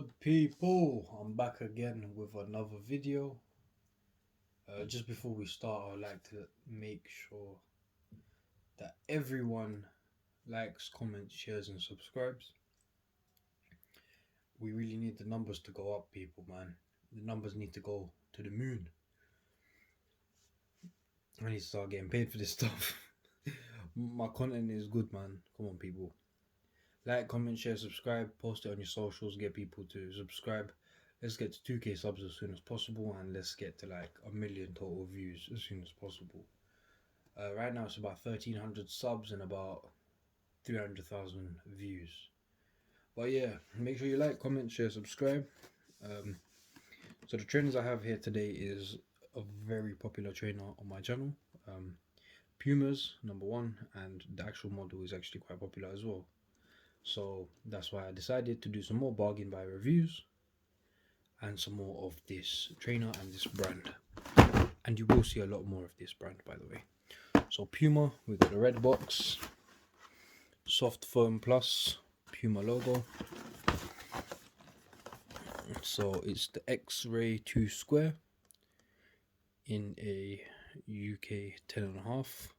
Good people, I'm back again with another video. Just before we start, I'd like to make sure that everyone likes, comments, shares, and subscribes. We really need the numbers to go up, people, man. The numbers need to go to the moon. I need to start getting paid for this stuff. My content is good, man. Come on, people. Like, comment, share, subscribe, post it on your socials, get people to subscribe. Let's get to 2k subs as soon as possible, and let's get to like 1 million total views as soon as possible. Right now it's about 1300 subs and about 300,000 views. But yeah, make sure you like, comment, share, subscribe. So the trainers I have here today is a very popular trainer on my channel. Puma's #1, and the actual model is actually quite popular as well. So that's why I decided to do some more bargain buy reviews and some more of this trainer and this brand. And you will see a lot more of this brand, by the way. So Puma, we got the red box, soft foam plus, Puma logo. So it's the X-Ray 2 square in a UK 10.5.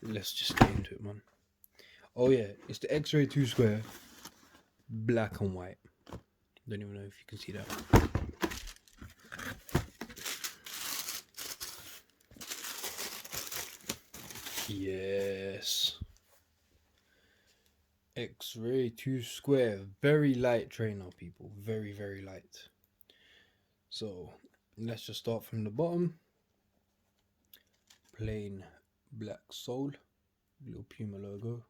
Let's just get into it, man. Oh yeah, it's the X-Ray 2 square, black and white. Don't even know if you can see that. Yes. X-Ray 2 square, very light trainer, people, very light. So let's just start from the bottom. Plain black sole, little Puma logo.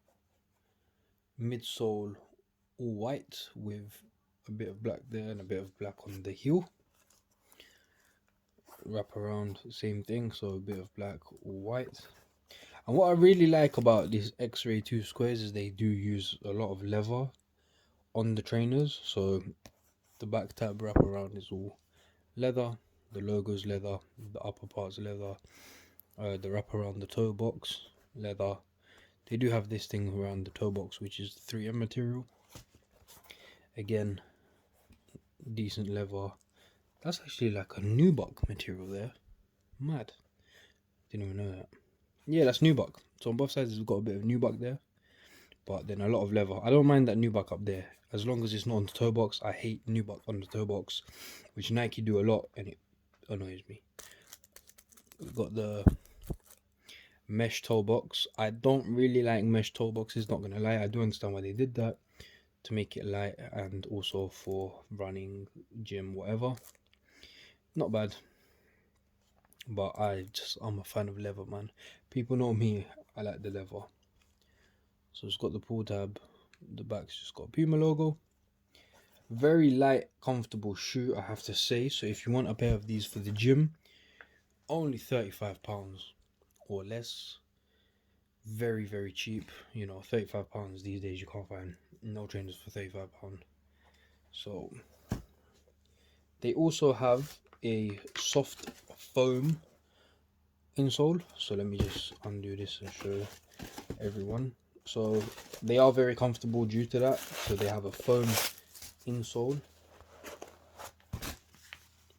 Midsole all white with a bit of black there and a bit of black on the heel. Wrap around, same thing, so a bit of black, all white. And what I really like about these X-Ray 2 squares is they do use a lot of leather on the trainers. So the back tab wrap around is all leather, the logo's leather, the upper part's leather, the wrap around the toe box, leather. They do have this thing around the toe box, which is the 3M material. Again, decent leather. That's actually like a nubuck material there. Mad. Didn't even know that. Yeah, that's nubuck. So on both sides it's got a bit of nubuck there, but then a lot of leather. I don't mind that nubuck up there, as long as it's not on the toe box. I hate nubuck on the toe box, which Nike do a lot, and it annoys me. We've got the mesh toe box. I don't really like mesh toe boxes, not gonna lie. I do understand why they did that, to make it light and also for running, gym, whatever. Not bad. But I'm a fan of leather, man. People know me, I like the leather. So it's got the pull tab, the back's just got Puma logo. Very light, comfortable shoe, I have to say. So if you want a pair of these for the gym, only £35 or less. Very cheap. You know, £35 these days, you can't find no trainers for £35. So they also have a soft foam insole. So let me just undo this and show everyone. So they are very comfortable due to that. So they have a foam insole,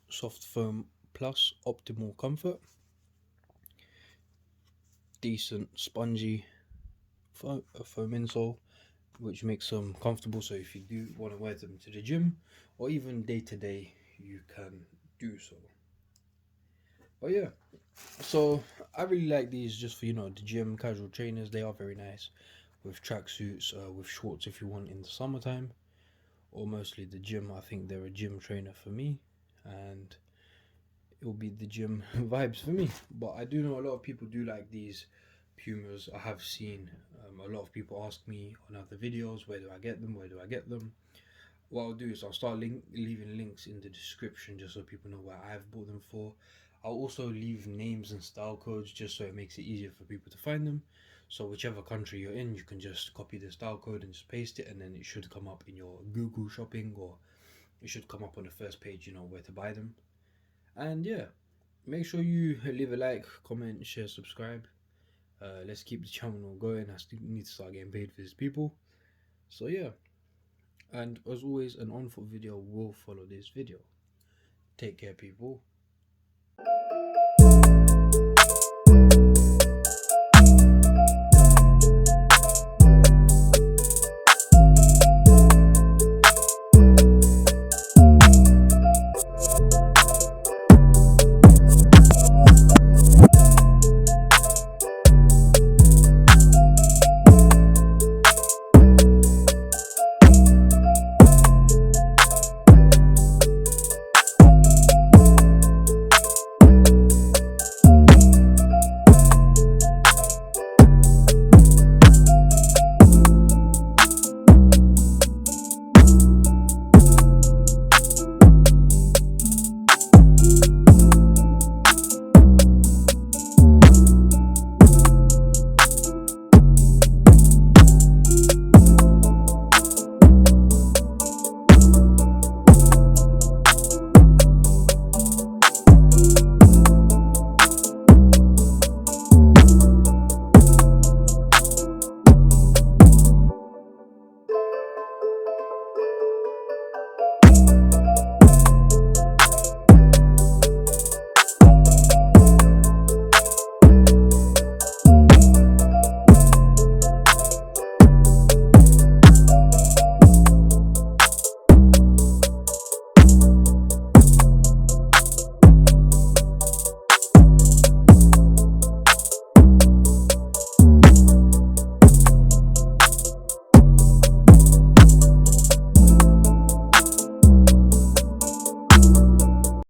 soft foam plus optimal comfort, decent spongy foam insole, which makes them comfortable. So if you do want to wear them to the gym or even day to day, you can do so. But yeah, so I really like these just for, you know, the gym, casual trainers. They are very nice with tracksuits, with shorts if you want in the summertime, or mostly the gym. I think they're a gym trainer for me, and it will be the gym vibes for me. But I do know a lot of people do like these Pumas. I have seen a lot of people ask me on other videos, where do I get them, what I'll do is I'll start leaving links in the description just so people know where I've bought them for. I'll also leave names and style codes just so it makes it easier for people to find them. So whichever country you're in, you can just copy the style code and just paste it, and then it should come up in your Google shopping, or it should come up on the first page, you know, where to buy them. And yeah, make sure you leave a like, comment, share, subscribe. Let's keep the channel going. I still need to start getting paid for these people. So yeah, And as always, an on-foot video will follow this video. Take care, people.